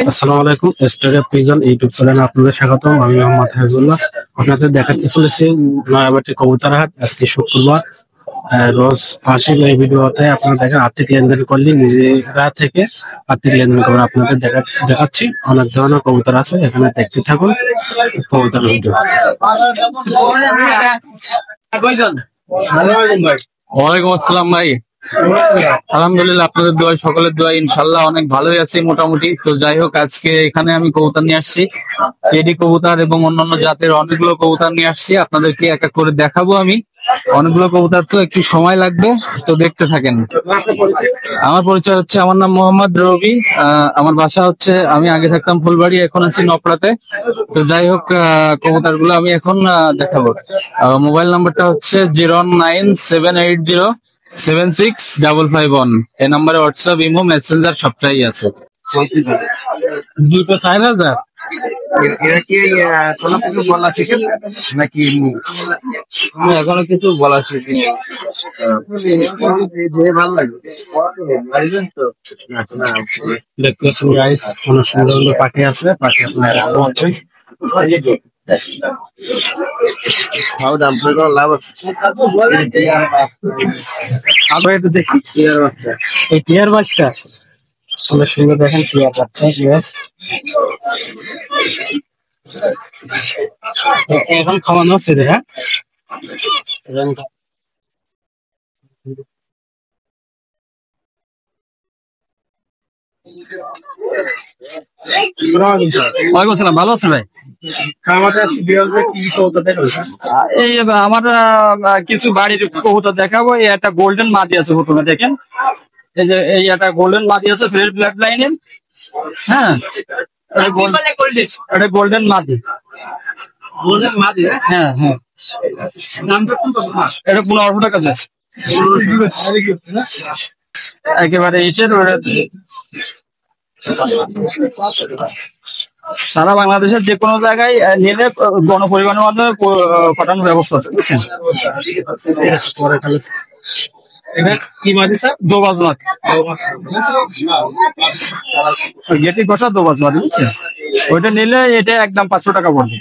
আসসালামু আলাইকুম, star pigeon YouTube চ্যানেলে আপনাদের স্বাগতম। আমি মোহাম্মদ হাবিবুল্লাহ। আপনাদের দেখাতে চলেছি নয়াবাটি কবুতর হাট। আজকে শুক্রবার, রোজ ফাঁসি। এই ভিডিওতে আপনারা দেখেন আর্থিক লেনদেন করলে নিজেরা থেকে আর্থিক লেনদেন করে আপনাদের দেখাচ্ছি। অনেক ধরনের কবুতর আছে, এখানে দেখতে থাকুন কবুতর ভিডিও। ওয়ালাইকুম আসসালাম ভাই। আলহামদুলিল্লাহ, আপনাদের দোয়া, সকলের দোয়া, ইনশাল্লাহ অনেক ভালোই আছি মোটামুটি। তো যাই হোক, আজকে এখানে আমি কবুতর নিয়ে আসছি, টেডি কবুতর এবং অন্যান্য জাতের অনেকগুলো কবুতর নিয়ে আসছি। আপনাদেরকে এক এক করে দেখাবো আমি। অনেকগুলো কবুতর তো একটু সময় লাগবে, তো দেখতে থাকেন। আমার পরিচয় হচ্ছে, আমার নাম মোহাম্মদ রবি। আমার বাসা হচ্ছে, আমি আগে থাকতাম ফুলবাড়ি, এখন আছি নপড়াতে। তো যাই হোক, কবুতর গুলো আমি এখন দেখাবো। মোবাইল নাম্বারটা হচ্ছে 09178076551। এই নাম্বারে হোয়াটসঅ্যাপ, ইমো, মেসেঞ্জার সবটাই আছে। দুটো 4,000 এরা কি কোনো কিছু বলা শিখে নাকি এখনো কিছু বলা শিখিনি? ভালো লাগে দেখতে পাচ্ছেন গাইস, অনেক সুন্দর সুন্দর পাখি আছে। পাখি আপনার লাভ আমরা একটু দেখি টিয়ার বাচ্চা। এই টিয়ার বাচ্চা অনেক সুন্দর, দেখেন টিয়ার বাচ্চা। এখন খাওয়ানো হচ্ছে, হ্যাঁ ওয়ালাইকুম আসসালাম, ভালো আছেন ভাই? এই আমার কিছু বাড়ির কবুতর দেখাবো। এই একটা গোল্ডেন মাদি আছে, প্রথমে দেখেন। এই যে এই একটা গোল্ডেন মাদি আছে, ফ্রেশ ব্লাড লাইনের। হ্যাঁ, এটা গোল্ডেন মাদি। হ্যাঁ হ্যাঁ, এটা 1500 টাকা আছে একেবারে। সারা বাংলাদেশের যে কোনো জায়গায় নিলে গণপরিবহনের মাধ্যমে পাঠানোর ব্যবস্থা আছে, বুঝছেন? কি মাদি স্যার? দোবাজ মাছ, গেটি কষা দোবাজ মাছ, বুঝছেন? ওইটা নিলে এটা একদম 500 টাকা পড়বে।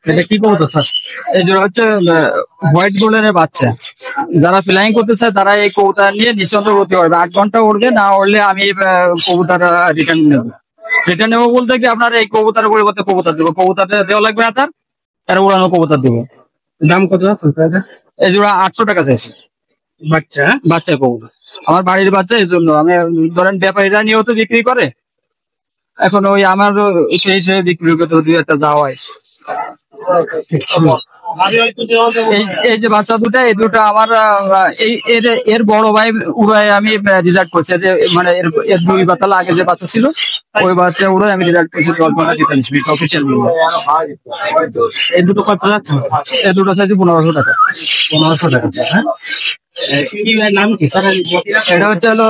এটা কি কবুতর স্যার? এই জোড়া হচ্ছে হোয়াইট গোল্ডেনের বাচ্চা। যারা ফ্লাইং করতে চায় তারা এই কবুতর নিয়ে নিশ্চিন্তে করতে পারবে। 8 ঘন্টা উঠবে, না উঠলে আমি কবুতর রিটার্ন নেবো। রিটার্ন নেবো বলতে কি, আপনার এই কবুতরের পরিবর্তে কবুতর দেবো। কবুতর দেওয়া লাগবে না, তার উড়ানো কবুতর দেবো। দাম কত আছে? এই জোড়া 800 টাকা চাইছে। বাচ্চা বাচ্চা কবুতর, আমার বাড়ির বাচ্চা। এই জন্য আমি, ধরেন ব্যাপারীরা নিয়েও তো বিক্রি করে, এখন ওই আমার সেই হিসেবে বিক্রি করতে 2-1টা যাওয়া হয়। এই যে বাচ্চা দুটা, এই দুটো আমার এর বড় ভাই উড়াই আমি রিজার্ভ করছি। মানে এর 2 বাতাল আগে যে বাচ্চা ছিল, ওই বাচ্চা উড়াই আমি রিজার্ভ করছি 10 ঘন্টা 43 মিনিট অফিসিয়াল। এই দুটো কত যাচ্ছে? এই দুটো চাইছি 1500 টাকা। 1500 টাকা। হ্যাঁ, নাম কি স্যার? এটা হচ্ছে হলো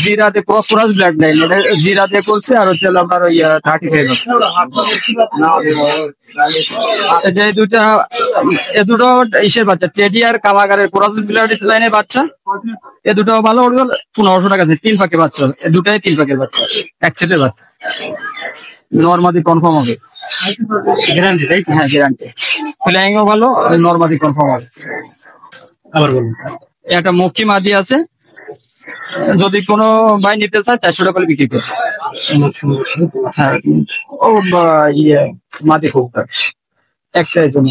জিরাতে ক্রস ব্লাড লাইন। এটা জিরাতে করছে, আর হচ্ছে হলো আপনার ওই 35। যে এ দুটো ইসের বাচ্চা, টেডি আর কালাগারের ক্রস ব্লাড লাইনের বাচ্চা। এ দুটো ভালো উঠবে 1500 টাকা আছে। 3 পাকের বাচ্চা, দুটাই 3 পাকের বাচ্চা, এক সেটের বাচ্চা। নরমাদি কনফার্ম হবে, গ্যারান্টি রাইট? হ্যাঁ গ্যারান্টি। ফ্লাইংও ভালো, নরমাদি কনফার্ম হবে। আবার বলুন। একটা মক্কি মাদি আছে, যদি কোনো ভাই নিতে চায় 400 টাকা বিক্রি করে। হ্যাঁ, ও ইয়ে মাদি কবুতর একটাই জন্য।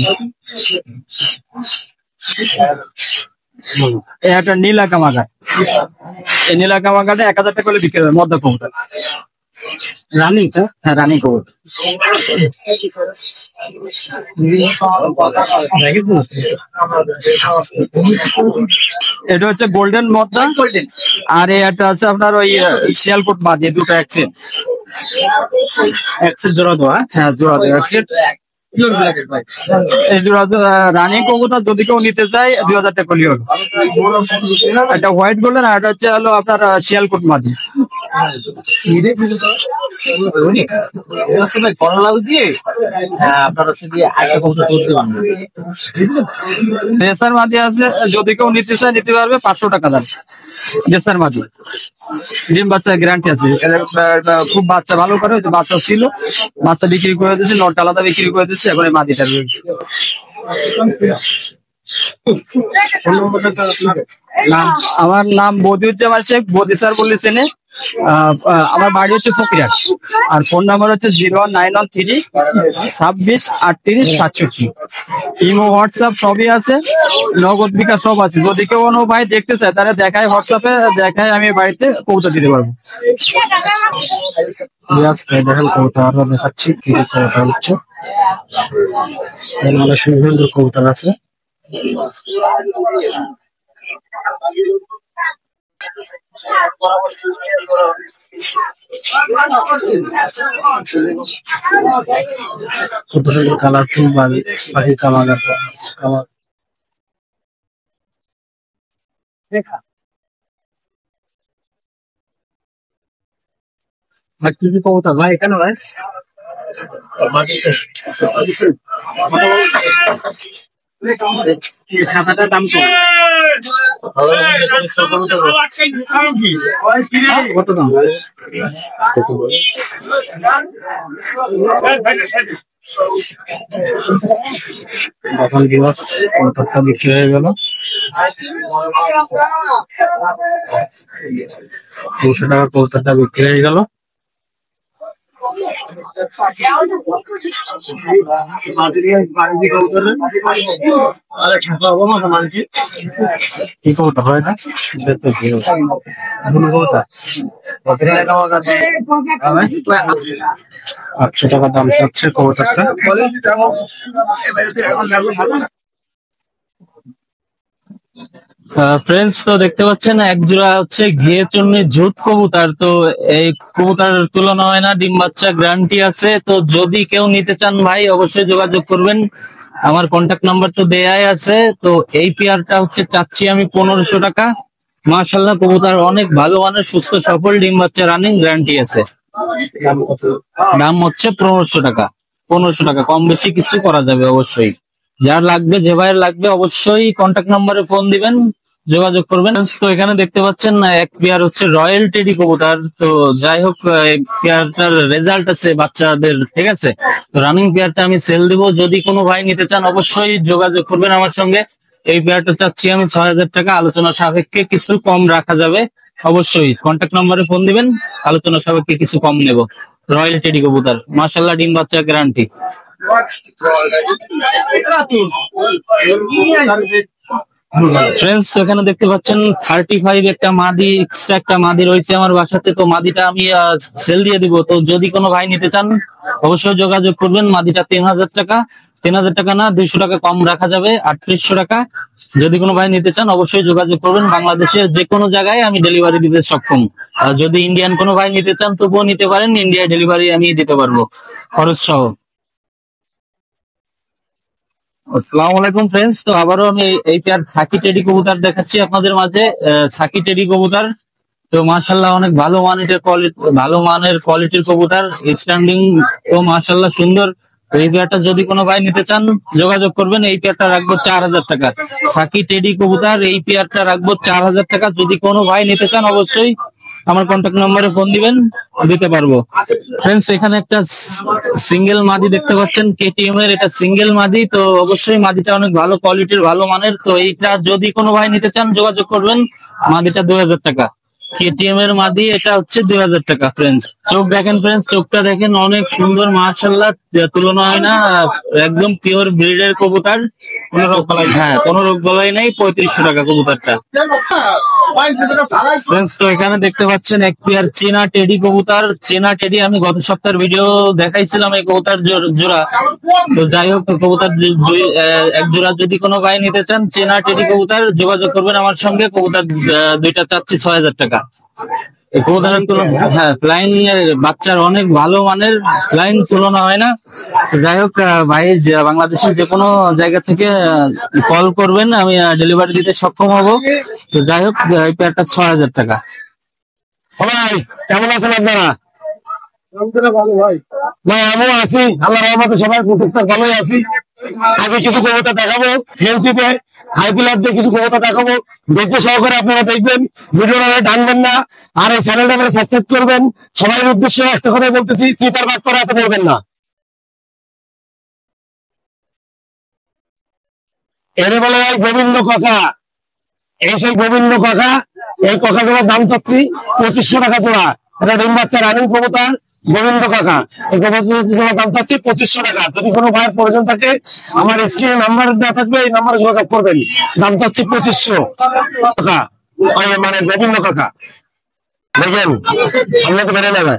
একটা নীলা কামাগা, এই নীলা কামাগাটা 1000 টাকা করে বিক্রি হবে। মদ্দা কবুতর, রানিং? হ্যাঁ রানিং কবুতর। এটা হচ্ছে গোল্ডেন মদ্দা, আর এটা আছে আপনার ওই শিয়ালকোট মাদি। দুটো একসেট জোড়া দেওয়া? হ্যাঁ জোড়া দেওয়া একসেট। এই জোড়া রানিং কবুতর যদি কেউ নিতে চায় 2000 টাকা করলে হবে। একটা হোয়াইট গোল্ডেন, আর এটা হচ্ছে হলো আপনার শিয়ালকোট মাদি। করলা দিয়ে আপনার হচ্ছে দিয়ে আরেকটা কবুতর চলতে পারবে। রেসার মাঝে আছে, যদি কেউ নিতে চায় নিতে পারবে, 500 টাকা দাম রেসার মাঝে। ডিম বাচ্চা গ্যারান্টি আছে, খুব বাচ্চা ভালো করে, বাচ্চা ছিল, বাচ্চা বিক্রি করে দিয়েছে, নটা আলাদা বিক্রি করে দিচ্ছে, এখন এই মাদিটা রয়েছে। আমার নাম বদিউজ্জামান শেখ, বদি স্যার বললে চেনে। আমার বাড়ি হচ্ছে ফকিরা, আর ফোন নাম্বার হচ্ছে 01913263867। ইমো হোয়াটসঅ্যাপ সবই আছে, নগদ বিকাশ সব আছে। যদি কেউ কোনো ভাই দেখতে চায় তাহলে দেখায়, হোয়াটসঅ্যাপে দেখায়, আমি বাড়িতে কবুতর দিতে পারবো। দেখেন কবুতর আরো দেখাচ্ছি, কি কবুতর হচ্ছে, সুন্দর কবুতর আছে। কত সুন্দর কালারফুল পাখি কামার কি কি কবুতর ভাই এখানে ভাই? খাতাটার দাম কত দাম? এখন দিবস কবুতরটা বিক্রি হয়ে গেল, 200 টাকা কবুতরটা বিক্রি হয়ে গেল। কি কবুতর হয় না? 800 টাকা দাম চাচ্ছে কবুতরটা। ফ্রেন্ডস, তো দেখতে পাচ্ছেন এক জোড়া হচ্ছে ঘিয়ে চুন্নি ঝুট কবুতর। তো এই কবুতরের তুলনা হয় না, ডিম বাচ্চা গ্যারান্টি আছে। তো যদি কেউ নিতে চান ভাই অবশ্যই যোগাযোগ করবেন, আমার কন্ট্যাক্ট নাম্বার তো দেয়াই আছে। তো এই পেয়ারটা হচ্ছে চাচ্ছি আমি 1500 টাকা। মাশাআল্লাহ কবুতর অনেক ভালো মানের, সুস্থ সফল, ডিম বাচ্চা রানিং, গ্যারান্টি আছে। দাম হচ্ছে 1500 টাকা। 1500 টাকা, কম বেশি কিছু করা যাবে অবশ্যই। যার লাগবে, যে ভাইয়ের লাগবে, অবশ্যই কন্ট্যাক্ট নাম্বারে ফোন দিবেন, যোগাযোগ করবেন। তো এখানে দেখতে পাচ্ছেন এক পেয়ার হচ্ছে রয়্যাল টেডি কবুতর। তো যাই হোক, এই পেয়ারটার রেজাল্ট আছে বাচ্চাদের, ঠিক আছে। তো রানিং পেয়ারটা আমি সেল দিব, যদি কোনো ভাই নিতে চান অবশ্যই যোগাযোগ করবেন আমার সঙ্গে। এই পেয়ারটা চাচ্ছি আমি 6000 টাকা, আলোচনা সাপেক্ষে কিছু কম রাখা যাবে। অবশ্যই কন্ট্যাক্ট নাম্বারে ফোন দিবেন, আলোচনা সাপেক্ষে কিছু কম নেব। রয়্যাল টেডি কবুতর, মাশাআল্লাহ ডিম বাচ্চা গ্যারান্টি। ফ্রেন্ডস, তো এখানে দেখতে পাচ্ছেন 35 একটা মাদি, এক্সট্রা একটা মাদি রয়েছে আমার বাসাতে। তো মাদিটা আমি সেল দিয়ে দিব। তো যদি কোনো ভাই নিতে চান অবশ্যই যোগাযোগ করবেন। মাদিটা 3000 টাকা, 3000 টাকা না, 200 টাকা কম রাখা যাবে, 3800 টাকা। যদি কোনো ভাই নিতে চান অবশ্যই যোগাযোগ করবেন। বাংলাদেশের যে কোনো জায়গায় আমি ডেলিভারি দিতে সক্ষম। আর যদি ইন্ডিয়ান কোনো ভাই নিতে চান তবুও নিতে পারেন, ইন্ডিয়ায় ডেলিভারি আমি দিতে পারবো খরচ সহ। আসসালামু আলাইকুম ফ্রেন্ডস, তো আবারও আমি এই পেয়ার সাকি টেডি কবুতর দেখাচ্ছি আপনাদের মাঝে। সাকি টেডি কবুতর, তো মাশাআল্লাহ অনেক ভালো মানের কোয়ালিটির কবুতর, স্ট্যান্ডিং তো মাশাআল্লাহ সুন্দর। তো এই পেয়ারটা যদি কোনো ভাই নিতে চান যোগাযোগ করবেন। এই পেয়ারটা রাখবো 4000 টাকা। সাকি টেডি কবুতর, এই পেয়ারটা রাখবো 4000 টাকা। যদি কোনো ভাই নিতে চান অবশ্যই আমার কন্ট্যাক্ট নম্বরে ফোন দিবেন, দিতে পারবো। ফ্রেন্ডস, এখানে একটা সিঙ্গেল মাদি দেখতে পাচ্ছেন, কেটিএম এর, এটা সিঙ্গেল মাদি। তো অবশ্যই মাদিটা অনেক ভালো কোয়ালিটির, ভালো মানের। তো এইটা যদি কোনো ভাই নিতে চান যোগাযোগ করবেন। মাদিটা 2000 টাকা, কেটিএম এর মাদি, এটা হচ্ছে 2000 টাকা। ফ্রেন্ডস, চোখ দেখেন, ফ্রেন্ডস চোখটা দেখেন, অনেক সুন্দর মাশাআল্লাহ, তুলনা হয় না, একদম পিওর ব্রিডের কবুতর, কোনো রোগ বালাই, হ্যাঁ কোনো রোগ বালাই নাই। 3500 টাকা কবুতরটা। ফ্রেন্ডস, তো এখানে দেখতে পাচ্ছেন এক পেয়ার চীনা টেডি কবুতর। চীনা টেডি আমি গত সপ্তাহের ভিডিও দেখাইছিলাম এই কবুতর জোড়া। তো যাই হোক, কবুতর এক জোড়া যদি কোনো ভাই নিতে চান চীনা টেডি কবুতর যোগাযোগ করবেন আমার সঙ্গে। কবুতর দুইটা চাচ্ছি 6000 টাকা। কবুতরের তুলনা, হ্যাঁ ফ্লাইং এর বাচ্চার অনেক ভালো মানের, ফ্লাইং তুলনা হয় না। যাই হোক ভাই, বাংলাদেশের যে কোনো জায়গা থেকে কল করবেন, আমি ডেলিভারি দিতে সক্ষম হব। তো যাই হোক, এই পেয়ারটা 6000 টাকা। ভাই কেমন আছেন আপনারা? ভাই আমিও আছি, আল্লাহ রহমতে সবাই প্রত্যেকটা ভালোই আছি। আগে কিছু কবিতা দেখাবো ফেন্সিতে হাই পিলার দিয়ে কিছু কবিতা দেখাবো, ধৈর্য সহকারে আপনারা দেখবেন, ভিডিওটা টানবেন না, আর এই চ্যানেলটা সাবস্ক্রাইব করবেন। সবাই উদ্দেশ্যে একটা কথাই বলতেছি, চিটার বাদ করে এত বলবেন না। এরে বলে ভাই গোবিন্দ কাকা, এই সেই গোবিন্দ কাকা। এই কাকাগুলোর দাম চাচ্ছি 2500 টাকা জোড়া। এটা ডিম বাচ্চা রানিং কবুতর গোবিন্দ কাকা। এই কবুতরগুলোর দাম চাচ্ছি 2500 টাকা। যদি কোনো ভাইয়ের প্রয়োজন থাকে আমার স্ক্রিনে নাম্বার দেওয়া থাকবে, এই নাম্বারে যোগাযোগ করবেন। দাম চাচ্ছি 2500 টাকা। মানে গোবিন্দ কাকা দেখেন সামনে তো বেড়ে নেবে।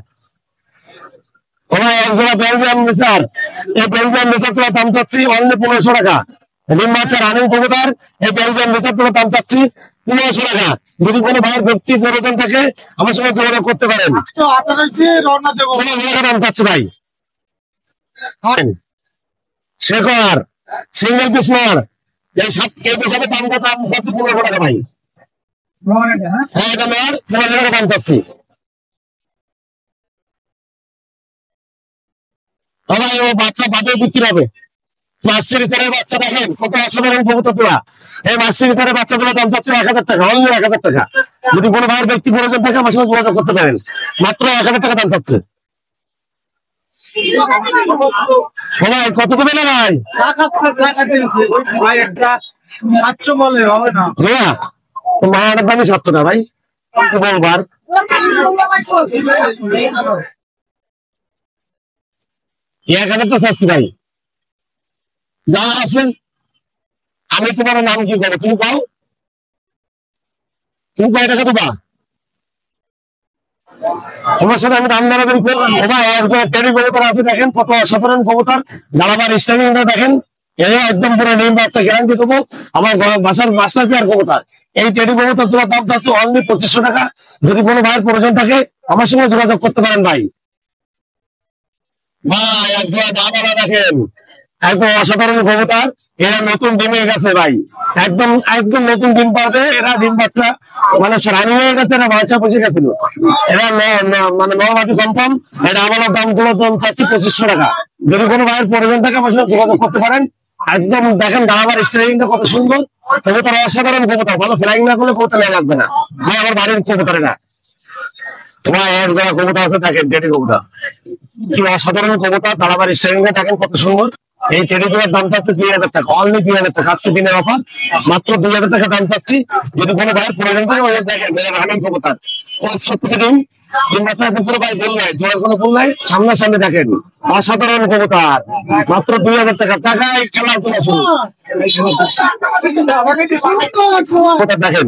ওরা এক জোড়া বেলজিয়াম মিসার, এই বেলজিয়াম মিসার তোলা দাম চাচ্ছি অনলি 1500 টাকা। ডিম বাচ্চা রানিং কবুতর, এই বেলজিয়াম মিসার তোলা দাম চাচ্ছি 1500 টাকা। যদি কোনো ভাইয়ের ব্যক্তি প্রয়োজন থাকে আমার সঙ্গে যোগাযোগ করতে পারেন। দাম চাচ্ছি ভাই শেখর সিঙ্গেল পিস মার, এই পিসের দাম চাচ্ছি 1500 টাকা ভাই। হ্যাঁ এটা মার 1500 টাকা দাম চাচ্ছি। ভাই ও বাচ্চা বাদে বিক্রি হবে। মার্সির স্যারের বাচ্চা দেখেন কত অসাধারণ কবুতর তোলা। এই মার্সির স্যারের বাচ্চাগুলো দাম চাচ্ছে 1000 টাকা, অনলি 1000 টাকা। যদি কোনো ভাইয়ের ব্যক্তি প্রয়োজন থাকে আমার সঙ্গে যোগাযোগ করতে পারেন, মাত্র 1000 টাকা দাম চাচ্ছে। ভাই কত দেবে না ভাই? একটা 700 বলে হবে না মায়ের দামই 700 টাকা ভাই, বলবার 1000 তো চাচ্ছি ভাই। যা আছে আমি তোমার নাম কি করবো, তুমি পাও, তুমি কয় টাকা দেবা? তোমার সাথে আমি দাম দাঁড়াদারি করবো। টেরি কবুতর আছে দেখেন কত অসাধারণ কবুতর। দাঁড়াবার স্টাইলিংটা দেখেন, একদম পুরো নিম বাচ্চা গ্যারান্টি দেবো। আমার বাসার মাস্টার পেয়ার কবুতর। এই টেরি কবুতর তোমার দাম চাচ্ছে অনলি 2500 টাকা। যদি কোনো ভাইয়ের প্রয়োজন থাকে আমার সঙ্গে যোগাযোগ করতে পারেন ভাই। ভাই একদম দাম দেখেন, একদম অসাধারণ কবুতর। এরা নতুন ডিমে গেছে ভাই, একদম একদম নতুন ডিম পাবে। এরা ডিম বাচ্চা মানে রানি হয়ে গেছে, এরা বাচ্চা বসে গেছিল। এরা মানে নর্মালি কনফার্ম। এটা আমার দাম গুলো দাম চাচ্ছি 2500 টাকা। যদি কোনো ভাইয়ের প্রয়োজন থাকে আমার সাথে যোগাযোগ করতে পারেন। একদম দেখেন দাঁড়াবার স্টাইলিংটা কত সুন্দর। কবুতর অসাধারণ কবুতর, ভালো ফ্লাইং না করলে কবুতর নেওয়া লাগবে না। ভাই আমার বাড়ির কবুতর এটা। তোমার এক জায়গা কবুতর আছে দেখেন, টেডি কবুতর কি অসাধারণ কবুতর। দাঁড়াবার স্টাইলিংটা দেখেন কত সুন্দর। এই টেলিফোনের দাম চাচ্ছে 2000 টাকা, অনলি 2000 টাকা। আজকে দিনের অফার, মাত্র 2000 টাকা দাম চাচ্ছি। যদি কোনো ভাইয়ের প্রয়োজন থাকে দেখেন রানিং কবুতর ডিম বাচ্চা পুরো ভাই বল নাই, জোড়ার কোনো বল নাই, সামনাসামনি দেখেন অসাধারণ কবুতর, মাত্র 2000 টাকা। টাকায় খেলার কোনো দেখেন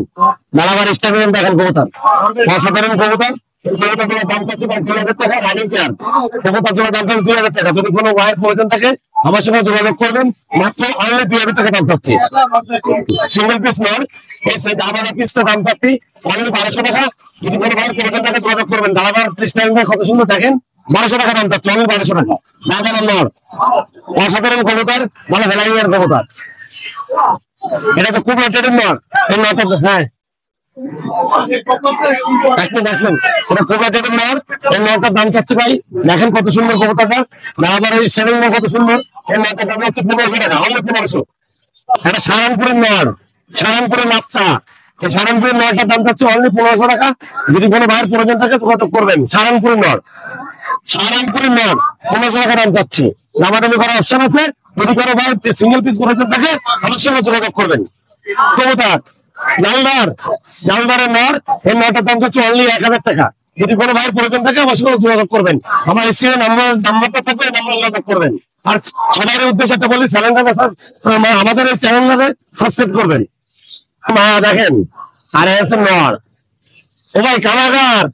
দাঁড়াবার স্টাইল দেখেন কবুতর অসাধারণ কবুতর। দাম চাচ্ছি 2000 টাকা রানিং পেয়ার কবুতর জোড়া দাম চাচ্ছি 2000 টাকা। যদি কোনো ভাইয়ের প্রয়োজন থাকে আমার সঙ্গে যোগাযোগ করবেন, মাত্র অনলি 2000 টাকা দাম চাচ্ছি। সিঙ্গেল পিস নর, এই দাবার পিসটা দাম চাচ্ছি অনলি 1200 টাকা। যদি কোনো ভাইয়ের প্রয়োজন থাকে যোগাযোগ করবেন। দাবার স্টাইলটা কত সুন্দর দেখেন, 1200 টাকা দাম চাচ্ছি, অনলি 1200 টাকা। দাবার নর অসাধারণ কবুতর, মানে ভ্যালাইয়ার কবুতর। এটা তো খুব রেটেড নর, এই নরটা হ্যাঁ দেখেন এটা খুব রেটেড নর। এই নরটার দাম চাচ্ছি ভাই দেখেন কত সুন্দর কবুতরটা। দাবার স্টাইলটা কত সুন্দর। এই নরটার দাম হচ্ছে 1500 টাকা, অনলি 1500। এটা সারানপুরের নর, সারানপুরের মাত্রা। এই সারানপুরের নরটার দাম চাচ্ছে অনলি 1500 টাকা। যদি কোনো ভাইয়ের প্রয়োজন থাকে যোগাযোগ করবেন। সারানপুরের নর, সারানপুরের নর 1500 টাকা দাম চাচ্ছে। দামাদামি করার অপশন আছে। যদি কোনো ভাই সিঙ্গেল পিস প্রয়োজন থাকে আমার সঙ্গে যোগাযোগ করবেন। কবুতর জালদার, জালদারের নর, এই নরটার দাম চাচ্ছে অনলি 1000 টাকা। যদি কোনো ভাইয়ের প্রয়োজন থাকে আমার সঙ্গে যোগাযোগ করবেন। আমার স্ক্রিনে নাম্বারটা থাকবে, নাম্বার যোগাযোগ করবেন। আর সবার উদ্দেশ্যে একটা বলি, চ্যানেলটা আমাদের এই চ্যানেলটাকে সাবস্ক্রাইব করবেন। দেখেন আর আছে নর, ও ভাই কামাগার,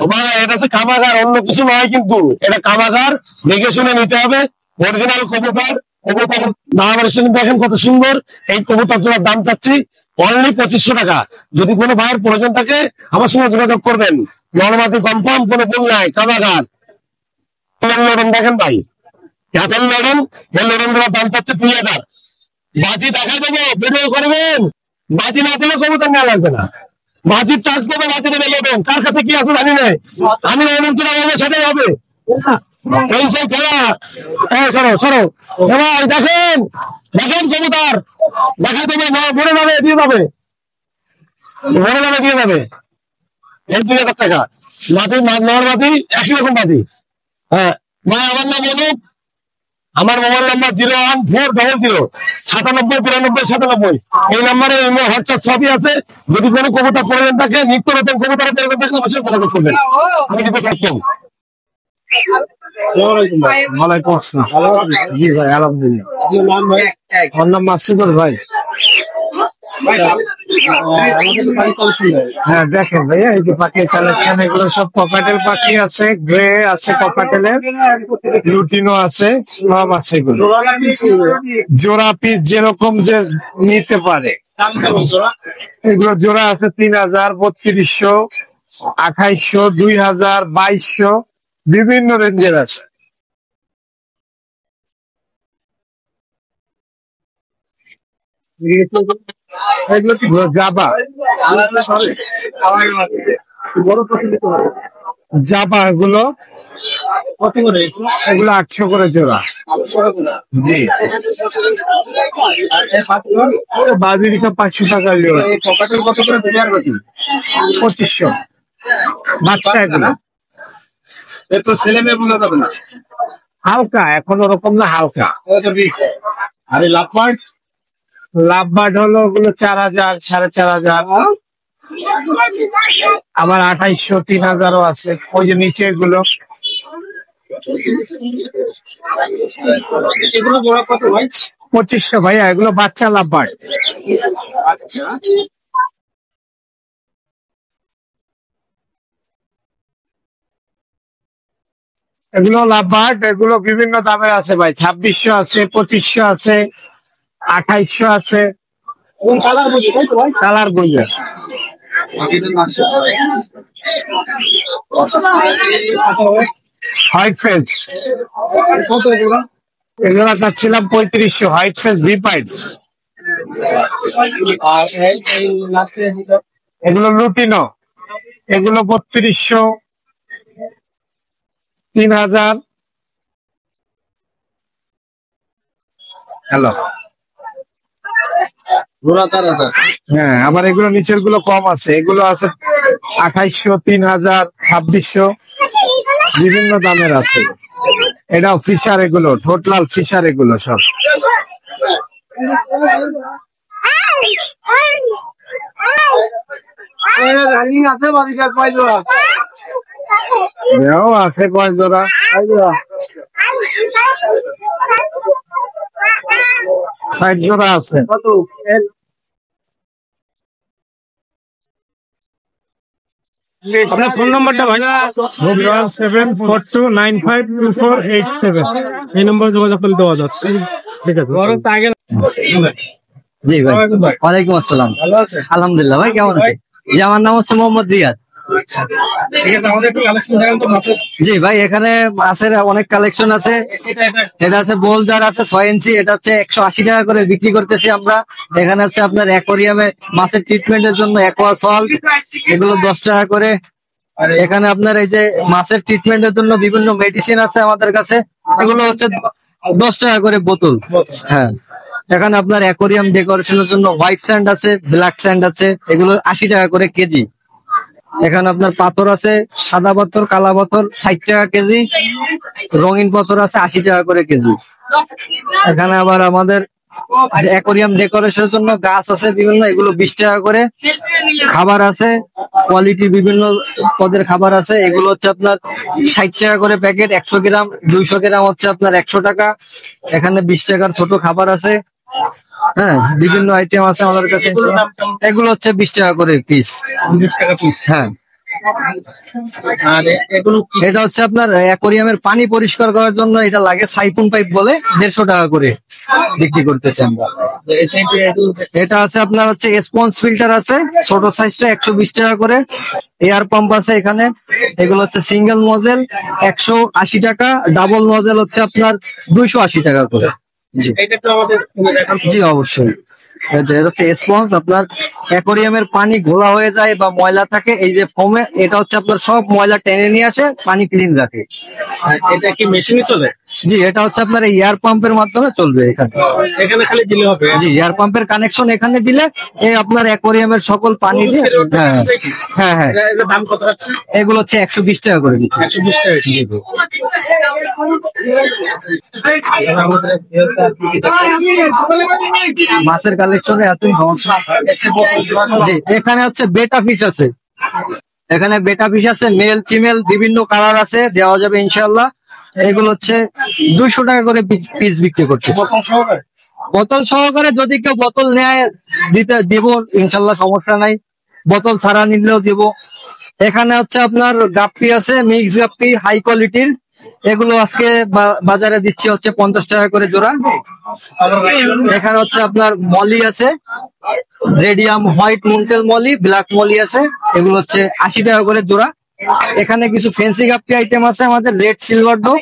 ও ভাই এটা হচ্ছে কামাগার, অন্য কিছু নয় কিন্তু। এটা কামাগার, দেখে শুনে নিতে হবে। অরিজিনাল কবুতর, কবুতর দামার দেখেন কত সুন্দর। এই কবুতর জোড়ার দাম চাচ্ছি অনলি 2500 টাকা। যদি কোনো ভাইয়ের প্রয়োজন থাকে আমার সঙ্গে যোগাযোগ করবেন। নরমাতি কনফার্ম, কোনো ভুল নাই। কামাগার লড়ন দেখেন ভাই, এত লড়ন, এই লড়ন দাম চাচ্ছে 2000। বাজি দেখা দেবো, ভিডিও করবেন, বাজি না দিলে কবুতর নেওয়া লাগবে না। বাজির টাচ করবে, বাজিতে বেরোবেন, কার কাছে কি আছে জানি না, আমি এমন করে বলবো সেটাই হবে। এই সেই খেলা। হ্যাঁ সরো সরো, এবার দেখেন দেখেন কবুতর দেখা দেবে, মরে যাবে দিয়ে যাবে, মরে যাবে দিয়ে যাবে। এই 2,000 টাকা মাটি, নর মাটি একই রকম মাটি। হ্যাঁ ভাই, আমার নাম অনুপ, আমার মোবাইল নাম্বার 01400 97 92 97। এই নাম্বারে হোয়াটসঅ্যাপ সবই আছে। যদি কোনো কবুতর প্রয়োজন থাকে, নিত্য নতুন কবুতর প্রয়োজন থাকলে অবশ্যই যোগাযোগ করবেন, আমি কিছু থাকতাম। ওয়ালাইকুম আসসালাম। জি ভাই, আলহামদুলিল্লাহ। আমার নাম মাসুদুর ভাই। হ্যাঁ দেখেন ভাইয়া, এই যে পাখির কালেকশন, এগুলো সব কপাটেল পাখি আছে, গ্রে আছে, কপাটেলের লুটিনো আছে, সব আছে এগুলো। জোড়া পিস যেরকম যে নিতে পারে, এগুলো জোড়া আছে 3,000, 3200, 2800, 2,000, 2200, বিভিন্ন রেঞ্জের আছে। এগুলো কি জাবা, জাবা এগুলো কত করে? এগুলো 800 করে জোড়া। জি, বাজিরিকা 500 টাকা জোড়া। 2500 বাচ্চা এগুলো। ছেলে মেয়ে বলে যাবে না, হালকা, এখন ওরকম না, হালকা। আরে লাভবার্ড, লাভবার্ড হলো ওগুলো 4,000, 4,500। আবার 2800, 3,000ও আছে। ওই যে নিচে এগুলো, এগুলো জোড়া কত ভাই? 2500 ভাইয়া, এগুলো বাচ্চা লাভবার্ড। এগুলো লাভবার্ড, এগুলো বিভিন্ন দামের আছে ভাই। 2600 আছে, 2500 আছে, 2800 আছে। কালার বুঝি তাই তো ভাই? কালার বুঝে হোয়াইট ফেস, কত এগুলো? এগুলো চাচ্ছিলাম 3500, হোয়াইট ফেস ভিপাইড। আর এই লাস্টে এগুলো লুটিনো, এগুলো 3200, 3,000। হ্যালো, জোড়া তারা হ্যাঁ, আবার এগুলো নিচের গুলো কম আছে, এগুলো আছে 2800, 3,000, 2600, বিভিন্ন দামের আছে। এটাও ফিশার, এগুলো টোটাল ফিশার, এগুলো সব। রানিং আছে বাড়ির কয় জোড়া? এও আছে কয় জোড়া? 60 জোড়া আছে। কত? আপনার ফোন নাম্বারটা ভাই? 01742952487, এই নম্বরে যোগাযোগ করলে দেওয়া যাচ্ছে। ঠিক আছে। জি ভাই, ওয়ালাইকুম আসসালাম। ভালো আছে? আলহামদুলিল্লাহ ভাই, কেমন আছে? জি, আমার নাম হচ্ছে মোহাম্মদ রিয়াদ। ঠিক আছে, আমাদের একটু কালেকশন দেখান তো মাছের। জি ভাই, এখানে মাছের অনেক কালেকশন আছে। এটা আছে বোলজার আছে 6 ইঞ্চি, এটা হচ্ছে 180 টাকা করে বিক্রি করতেছি আমরা। এখানে আছে আপনার অ্যাকোরিয়ামে মাছের ট্রিটমেন্টের জন্য অ্যাকোয়া সল্ট, এগুলো 10 টাকা করে। এখানে আপনার এই যে মাছের ট্রিটমেন্টের জন্য বিভিন্ন মেডিসিন আছে আমাদের কাছে, এগুলো হচ্ছে 10 টাকা করে বোতল। হ্যাঁ, এখানে আপনার অ্যাকোরিয়াম ডেকোরেশনের জন্য হোয়াইট স্যান্ড আছে, ব্ল্যাক স্যান্ড আছে, এগুলো 80 টাকা করে কেজি। এখানে আপনার পাথর আছে, সাদা পাথর, কালা পাথর 60 টাকা কেজি, রঙিন পাথর আছে 80 টাকা করে কেজি। এখানে আবার আমাদের অ্যাকোরিয়াম ডেকোরেশনের জন্য গাছ আছে বিভিন্ন, এগুলো 20 টাকা করে। খাবার আছে কোয়ালিটি, বিভিন্ন পদের খাবার আছে, এগুলো হচ্ছে আপনার 60 টাকা করে প্যাকেট। 100 গ্রাম 200 গ্রাম হচ্ছে আপনার 100 টাকা। এখানে 20 টাকার ছোট খাবার আছে। হ্যাঁ, বিভিন্ন আইটেম আছে আমাদের কাছে। এগুলো হচ্ছে 20 টাকা করে পিস। 20 টাকা পিস। হ্যাঁ, আর এগুলো এটা হচ্ছে আপনার অ্যাকোরিয়ামের পানি পরিষ্কার করার জন্য, এটা লাগে সাইফুন পাইপ বলে, 150 টাকা করে বিক্রি করতেছে আমরা। এটা আছে আপনার হচ্ছে স্পঞ্জ ফিল্টার আছে, ছোট সাইজটা 120 টাকা করে। এয়ার পাম্প আছে এখানে, এগুলো হচ্ছে সিঙ্গেল নজেল 180 টাকা, ডাবল নজেল হচ্ছে আপনার 280 টাকা করে। জি এটা তো আমাদের জি, অবশ্যই। এটা হচ্ছে স্পঞ্জ, আপনার অ্যাকোরিয়ামের পানি ঘোলা হয়ে যায় বা ময়লা থাকে, এই যে ফোমে, এটা হচ্ছে আপনার সব ময়লা টেনে নিয়ে আসে, পানি ক্লিন রাখে। এটা কি মেশিনে চলে? জি, এটা হচ্ছে আপনার এয়ার পাম্পের মাধ্যমে চলবে এখানে। এখানে খালি দিলে হবে? জি, এয়ার পাম্পের কানেকশন এখানে দিলে এই আপনার অ্যাকোরিয়ামের সকল পানি দিয়ে। হ্যাঁ হ্যাঁ হ্যাঁ, এটার দাম কত আছে? এগুলো হচ্ছে 120 টাকা করে দিচ্ছি। 120 টাকা। মাছের কালেকশনে এত সমস্যা। জি, এখানে হচ্ছে বেটা ফিশ আছে, এখানে বেটা ফিশ আছে, মেল ফিমেল বিভিন্ন কালার আছে, দেওয়া যাবে ইনশাল্লাহ। এগুলো হচ্ছে 200 টাকা করে পিস বিক্রি করতেছে। বোতল সহকারে যদি কেউ বোতল নেয় দিব ইনশাল্লাহ, সমস্যা নাই। বোতল ছাড়া নিলেও দিব। এখানে হচ্ছে আপনার গাপ্পি আছে, মিক্স গাপ্পি হাই কোয়ালিটির, এগুলো আজকে বাজারে দিচ্ছি হচ্ছে 50 টাকা করে জোড়া। এখানে হচ্ছে আপনার মলি আছে, রেডিয়াম হোয়াইট মুন্টেল মলি, ব্ল্যাক মলি আছে, এগুলো হচ্ছে 80 টাকা করে জোড়া। এখানে কিছু ফেন্সি গাপ্পি আইটেম আছে আমাদের, রেড সিলভার ডো,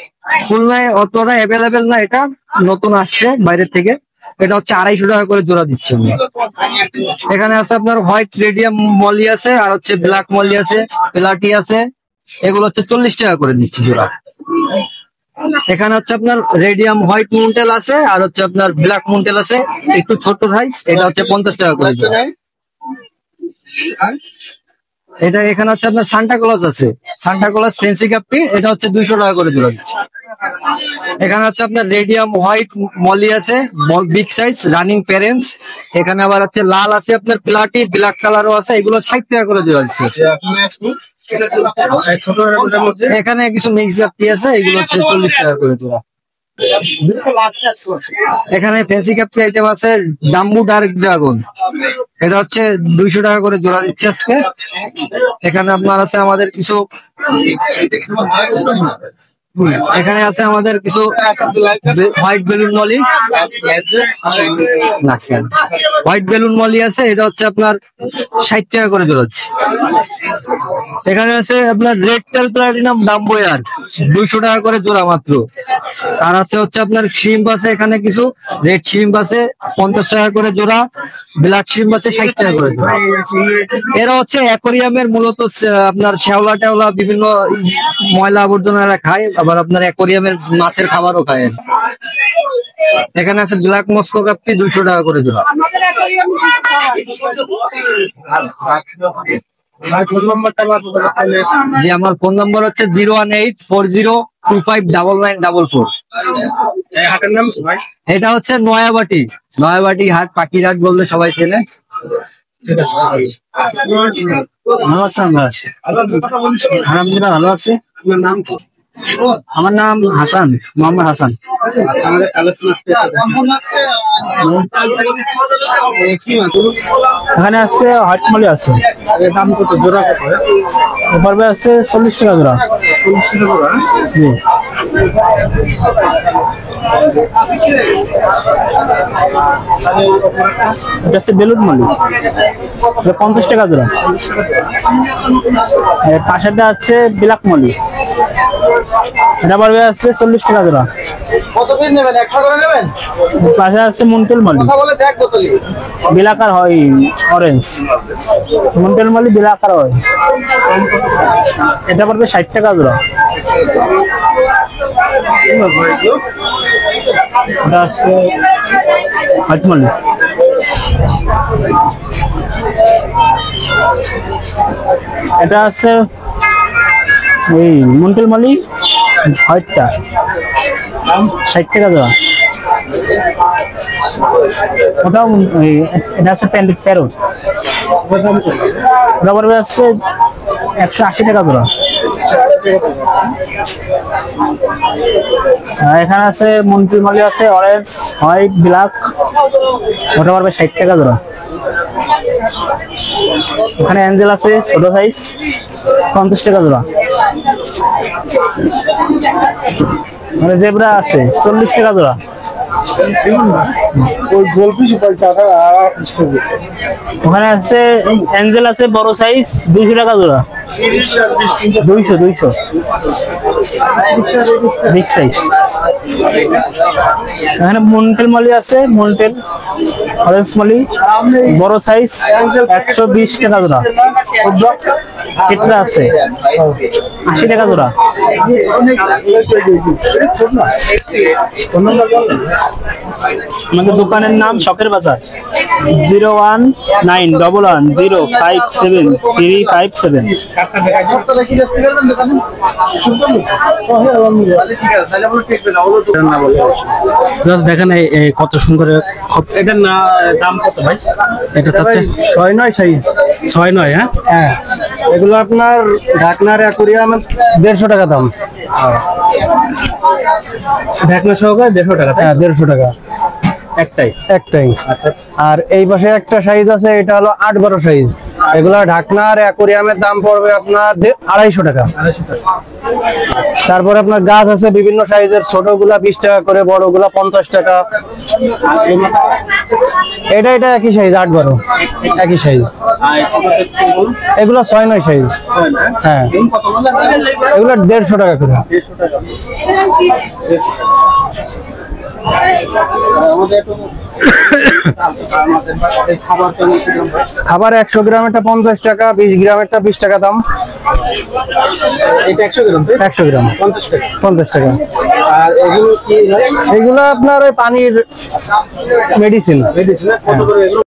খুলনায় অতটা অ্যাভেলেবেল না, এটা নতুন আসছে বাইরের থেকে, এটা হচ্ছে 250 টাকা করে জোড়া দিচ্ছি আমি। এখানে আছে আপনার হোয়াইট রেডিয়াম মলি আছে, আর হচ্ছে ব্ল্যাক মলি আছে, প্লাটি আছে, এগুলো হচ্ছে 40 টাকা করে দিচ্ছি জোড়া। এখানে হচ্ছে আপনার রেডিয়াম হোয়াইট মুন্টেল আছে, আর হচ্ছে আপনার ব্ল্যাক মুন্টেল আছে, একটু ছোট সাইজ, এটা হচ্ছে 50 টাকা করে জোড়া। এটা এখানে হচ্ছে আপনার সান্টা ক্লজ আছে, সান্টা ক্লজ ফেন্সি গাপ্পি, এটা হচ্ছে 200 টাকা করে জোড়া দিচ্ছে। এখানে হচ্ছে আপনার রেডিয়াম হোয়াইট মলি আছে, বিগ সাইজ রানিং প্যারেন্টস। এখানে আবার আছে লাল আছে, আপনার প্লাটি ব্ল্যাক কালারও আছে, এগুলো 60 টাকা করে জোড়া দিচ্ছে। এখানে কিছু মিক্স গাপ্পি আছে, এগুলো হচ্ছে 40 টাকা করে জোড়া। এখানে ফেন্সি গাপ্পি আইটেম আছে, ডাম্বু ডার্ক ড্রাগন, এটা হচ্ছে 200 টাকা করে জোড়া দিচ্ছে আজকে। এখানে আপনার আছে আমাদের কিছু, এখানে আছে আমাদের কিছু white balloon Moli, white balloon Moli আছে, এটা হচ্ছে আপনার 60 টাকা করে জোড়া হচ্ছে। এখানে আছে আপনার রেড টেল প্লাটিনাম ডাম্বোয়ার, 200 টাকা করে জোড়া মাত্র। আর আছে হচ্ছে আপনার শ্রিম্প আছে, এখানে কিছু রেড শ্রিম্প আছে 50 টাকা করে জোড়া, ব্ল্যাক শ্রিম্প আছে 60 টাকা করে জোড়া। এরা হচ্ছে অ্যাকোরিয়ামের মূলত আপনার শ্যাওলা টেওলা বিভিন্ন ময়লা আবর্জনা এরা খায়, আবার আপনার অ্যাকোরিয়ামের মাছের খাবারও খায়। এখানে আছে ব্ল্যাক মস্কো গাপ্পি, 200 টাকা করে জোড়া। জি, আমার ফোন নম্বর হচ্ছে 01840259944। এটা হচ্ছে নয়াবাটি, নয়াবাটি হাট, পাখির হাট বললে সবাই চেনে। আলহামদুলিল্লাহ ভালো আছে। আমার নাম হাসান, মোহাম্মদ হাসান। এখানে আছে হোয়াইট মলি আছে, দাম কত জোড়া? কত পড়বে? আছে 40 টাকা জোড়া। 40 টাকা জোড়া? জি। এটা আছে বেলুন মলি, 50 টাকা জোড়া। পাশেরটা আছে ব্ল্যাক মলি, এটা পড়বে আছে 40 টাকা জোড়া। কত পিস নেবেন? 100 করে নেবেন? পাশে আছে মুন্টেল মলি, কথা বলে দেখ বোতলি বিলাকার হয় অরেঞ্জ, মুন্টেল মলি বিলাকার অরেঞ্জ, এটা পড়বে 60 টাকা জোড়া। এটা আছে হোয়াইট মলি, এটা আছে এই মুন্টেল মলি হোয়াইটটা, 60 টাকা জোড়া। ওটাও এটা আছে প্যারোট, ওটা পড়বে আছে 180 টাকা জোড়া। এখানে আছে মুন্টেল মলি আছে অরেঞ্জ হোয়াইট ব্ল্যাক, ওটা পড়বে 60 টাকা জোড়া। এখানে অ্যাঞ্জেল আছে ছোট সাইজ, 50 টাকা জোড়া। মানে জেব্রা আছে 40 টাকা জোড়া। ওখানে আছে অ্যাঞ্জেল আছে বড় সাইজ, 200 টাকা জোড়া। 200 বিগ সাইজ। এখানে মন্টেল মালি আছে, মন্টেল অরেঞ্জ মালি বড় সাইজ 120 টাকা জোড়া। কেটরা আছে 80 টাকা জোড়া। আমাদের দোকানের নাম শখের বাজার। 01911057357। দেখেন কত সুন্দর। এটার দাম কত ভাই? এটা হচ্ছে 6-9 সাইজ। 6-9। হ্যাঁ হ্যাঁ, এগুলো আপনার ঢাকনার অ্যাকুরিয়াম 150 টাকা দাম। ঢাকনা সহকারে 150 টাকা। হ্যাঁ, 150 টাকা একটাই। আর এই পাশে একটা সাইজ আছে, এটা হলো 8-12 সাইজ। এগুলা ঢাকনার অ্যাকুরিয়ামের দাম পড়বে আপনার 250 টাকা। তারপরে আপনার গাছ আছে বিভিন্ন সাইজের, ছোটগুলা 20 টাকা করে, বড়গুলা 50 টাকা। এটা একই সাইজ, 8-12 একই সাইজ। এগুলো 6-9 সাইজ। হ্যাঁ, এগুলো 150 টাকা করে। খাবার 100 গ্রামেরটা 50 টাকা, 20 গ্রামেরটা 20 টাকা দাম। এটা 100 গ্রাম। 100 গ্রাম 50 টাকা। 50 টাকা। আর এগুলো কি? এগুলো আপনার ওই পানির মেডিসিন। কত করে এগুলো?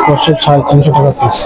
দর্শক 350 টাকা পিস।